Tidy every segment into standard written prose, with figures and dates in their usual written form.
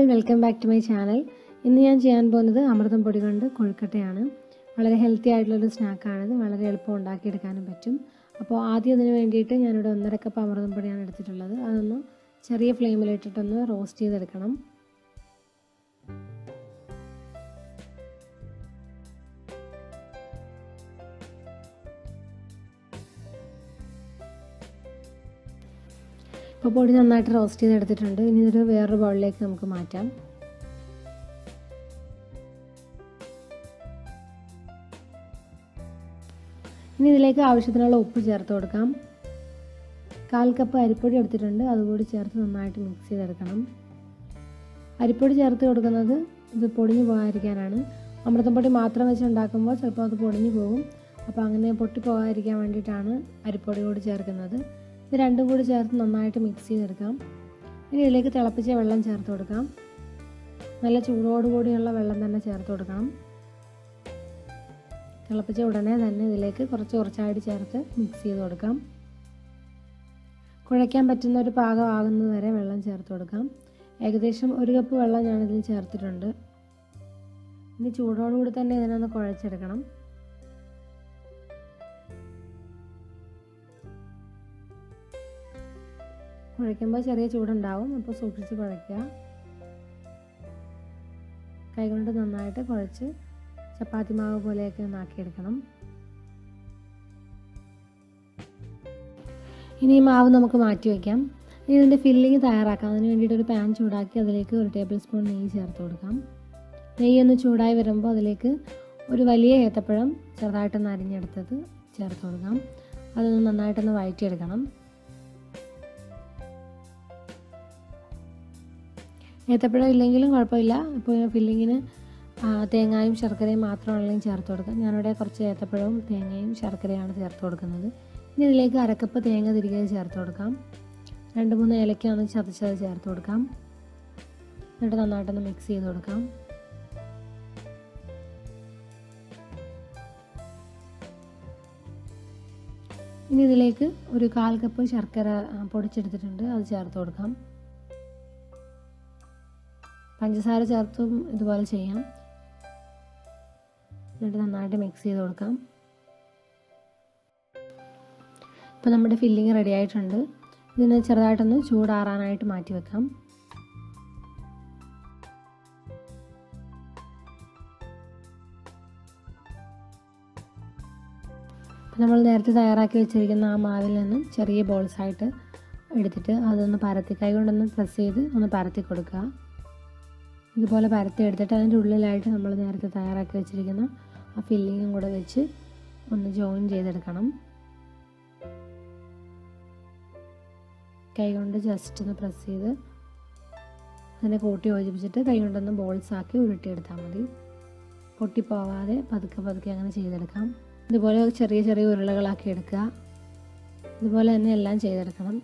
welcome back to my channel. ഇന്ന് ഞാൻ ചെയ്യാൻ പോകുന്നത് അമൃതം പൊടി കൊണ്ട് കൊഴുക്കട്ടയാണ്. വളരെ ഹെൽത്തി ആയിട്ടുള്ള ഒരു സ്നാക്ക് ആണ് ഇത്. വളരെ എളുപ്പം ഉണ്ടാക്കി എടുക്കാനും പറ്റും. അപ്പോൾ ആദ്യം അതിനു വേണ്ടിയിട്ട് ഞാൻ ഇവിടെ 1.5 കപ്പ് അമൃതം പൊടിയാണ് എടുത്തിട്ടുള്ളത്. അതൊന്ന് ചെറിയ ഫ്ലെയിമിൽ ഇട്ടിട്ടൊന്ന് റോസ്റ്റ് ചെയ്തെടുക്കണം. അപ്പോൾ പൊടി നന്നായിട്ട് റോസ്റ്റ് ചെയ്തെടുത്തിട്ടുണ്ട്. ഇനി ഇതൊരു വേറൊരു ബൗളിലേക്ക് നമുക്ക് മാറ്റാം. ഇനി ഇതിലേക്ക് ആവശ്യത്തിനുള്ള ഉപ്പ് ചേർത്ത് കൊടുക്കാം. 1/4 കപ്പ് അരിപ്പൊടി എടുത്തിട്ടുണ്ട്, അതുകൂടി ചേർത്ത് നന്നായിട്ട് മിക്സ് ചെയ്തെടുക്കണം. അരിപ്പൊടി ചേർത്ത് കൊടുക്കുന്നത് ഇത് പൊടിഞ്ഞു പോകാതിരിക്കാനാണ്. അമൃതം പൊടി മാത്രം വെച്ച് ഉണ്ടാക്കുമ്പോൾ ചിലപ്പോൾ അത് പൊടിഞ്ഞു പോകും. അപ്പോൾ അങ്ങനെ പൊട്ടി പോകാതിരിക്കാൻ വേണ്ടിയിട്ടാണ് അരിപ്പൊടി കൂടി ചേർക്കുന്നത്. ഇത് രണ്ടും കൂടി ചേർത്ത് നന്നായിട്ട് മിക്സ് ചെയ്തെടുക്കാം. ഇനി ഇതിലേക്ക് തിളപ്പിച്ച വെള്ളം ചേർത്ത് കൊടുക്കാം. നല്ല ചൂടോടുകൂടിയുള്ള വെള്ളം തന്നെ ചേർത്ത് കൊടുക്കണം. തിളപ്പിച്ച ഉടനെ തന്നെ ഇതിലേക്ക് കുറച്ചായിട്ട് ചേർത്ത് മിക്സ് ചെയ്ത് കൊടുക്കാം. കുഴയ്ക്കാൻ പറ്റുന്ന ഒരു പാകമാകുന്നത് വരെ വെള്ളം ചേർത്ത് കൊടുക്കാം. ഏകദേശം 1 കപ്പ് വെള്ളം ഞാനിതിൽ ചേർത്തിട്ടുണ്ട്. ഇനി ചൂടോടുകൂടി തന്നെ ഇതിനൊന്ന് കുഴച്ചെടുക്കണം. കുഴയ്ക്കുമ്പോൾ ചെറിയ ചൂടുണ്ടാവും, അപ്പോൾ സൂക്ഷിച്ച് കുഴയ്ക്കുക. കൈകൊണ്ട് നന്നായിട്ട് കുഴച്ച് ചപ്പാത്തി മാവ് പോലെയൊക്കെ ഒന്നാക്കിയെടുക്കണം. ഇനി ഈ മാവ് നമുക്ക് മാറ്റി വയ്ക്കാം. ഇനി ഇതിൻ്റെ ഫില്ലിങ് തയ്യാറാക്കാം. അതിന് വേണ്ടിയിട്ട് ഒരു പാൻ ചൂടാക്കി അതിലേക്ക് 1 ടേബിൾ സ്പൂൺ നെയ്യ് ചേർത്ത് കൊടുക്കാം. നെയ്യൊന്ന് ചൂടായി വരുമ്പോൾ അതിലേക്ക് ഒരു വലിയ ഏത്തപ്പഴം ചെറുതായിട്ടൊന്ന് അരിഞ്ഞെടുത്തത് ചേർത്ത് കൊടുക്കാം. അതൊന്ന് നന്നായിട്ടൊന്ന് വഴറ്റിയെടുക്കണം. ഏത്തപ്പഴം ഇല്ലെങ്കിലും കുഴപ്പമില്ല. ഇപ്പോൾ ഫില്ലിങ്ങിന് തേങ്ങയും ശർക്കരയും മാത്രമാണെങ്കിലും ചേർത്ത് കൊടുക്കാം. ഞാനിവിടെ കുറച്ച് ഏത്തപ്പഴവും തേങ്ങയും ശർക്കരയാണ് ചേർത്ത് കൊടുക്കുന്നത്. ഇനി ഇതിലേക്ക് 1/2 കപ്പ് തേങ്ങ തിരികെ ചേർത്ത് കൊടുക്കാം. 2-3 ഏലക്ക ഒന്ന് ചതച്ചത് ചേർത്ത് കൊടുക്കാം. എന്നിട്ട് നന്നായിട്ടൊന്ന് മിക്സ് ചെയ്ത് കൊടുക്കാം. ഇനി ഇതിലേക്ക് ഒരു 1/4 കപ്പ് ശർക്കര പൊടിച്ചെടുത്തിട്ടുണ്ട്, അത് ചേർത്ത് കൊടുക്കാം. പഞ്ചസാര ചേർത്തും ഇതുപോലെ ചെയ്യാം. എന്നിട്ട് നന്നായിട്ട് മിക്സ് ചെയ്ത് കൊടുക്കാം. ഇപ്പോൾ നമ്മുടെ ഫില്ലിങ് റെഡി ആയിട്ടുണ്ട്. ഇതിന് ചെറുതായിട്ടൊന്ന് ചൂടാറാനായിട്ട് മാറ്റി വെക്കാം. നമ്മൾ നേരത്തെ തയ്യാറാക്കി വെച്ചിരിക്കുന്ന ആ മാവിൽ നിന്നും ചെറിയ ബോൾസായിട്ട് എടുത്തിട്ട് അതൊന്ന് പരത്തി കൈ കൊണ്ടൊന്ന് പ്രസ് ചെയ്ത് ഒന്ന് പരത്തി കൊടുക്കുക. ഇതുപോലെ പരത്തി എടുത്തിട്ട് അതിൻ്റെ ഉള്ളിലായിട്ട് നമ്മൾ നേരത്തെ തയ്യാറാക്കി വെച്ചിരിക്കുന്ന ആ ഫില്ലിങ്ങും കൂടെ വെച്ച് ഒന്ന് ജോയിൻ ചെയ്തെടുക്കണം. കൈ കൊണ്ട് ജസ്റ്റ് ഒന്ന് പ്രസ് ചെയ്ത് അതിനെ കൂട്ടി യോജിപ്പിച്ചിട്ട് കൈ കൊണ്ടൊന്ന് ബോൾസാക്കി ഉരുട്ടിയെടുത്താൽ മതി. പൊട്ടിപ്പോവാതെ പതുക്കെ അങ്ങനെ ചെയ്തെടുക്കാം. ഇതുപോലെ ചെറിയ ചെറിയ ഉരുളകളാക്കി എടുക്കുക. ഇതുപോലെ തന്നെ എല്ലാം ചെയ്തെടുക്കണം.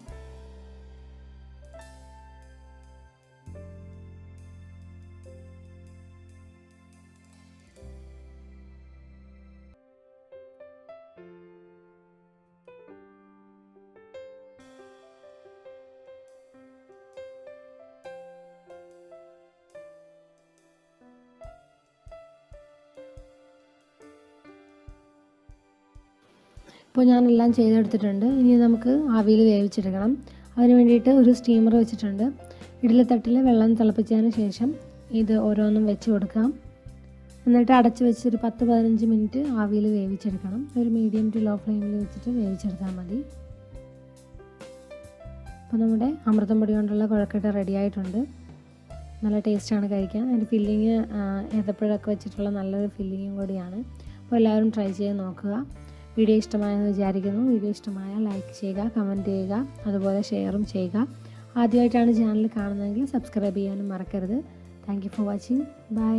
ഇപ്പോൾ ഞാനെല്ലാം ചെയ്തെടുത്തിട്ടുണ്ട്. ഇനി നമുക്ക് ആവിയിൽ വേവിച്ചെടുക്കണം. അതിന് വേണ്ടിയിട്ട് ഒരു സ്റ്റീമർ വെച്ചിട്ടുണ്ട്. ഇഡ്ഡലിത്തട്ടിൽ വെള്ളം തിളപ്പിച്ചതിന് ശേഷം ഇത് ഓരോന്നും വെച്ച് കൊടുക്കാം. എന്നിട്ട് അടച്ച് വെച്ചൊരു 10-15 മിനിറ്റ് ആവിയിൽ വേവിച്ചെടുക്കണം. ഒരു മീഡിയം ടു ലോ ഫ്ലെയിമിൽ വെച്ചിട്ട് വേവിച്ചെടുത്താൽ മതി. അപ്പോൾ നമ്മുടെ അമൃതം പൊടി കൊണ്ടുള്ള കൊഴുക്കട്ട റെഡി ആയിട്ടുണ്ട്. നല്ല ടേസ്റ്റാണ് കഴിക്കാൻ. അതിൻ്റെ ഫില്ലിങ് ഏത്തപ്പഴമൊക്കെ വെച്ചിട്ടുള്ള നല്ലൊരു ഫില്ലിങ്ങും കൂടിയാണ്. അപ്പോൾ എല്ലാവരും ട്രൈ ചെയ്ത് നോക്കുക. വീഡിയോ ഇഷ്ടമായെന്ന് വിചാരിക്കുന്നു. വീഡിയോ ഇഷ്ടമായാൽ ലൈക്ക് ചെയ്യുക, കമൻറ്റ് ചെയ്യുക, അതുപോലെ ഷെയറും ചെയ്യുക. ആദ്യമായിട്ടാണ് ചാനൽ കാണുന്നതെങ്കിൽ സബ്സ്ക്രൈബ് ചെയ്യാനും മറക്കരുത്. Thank you for watching. By.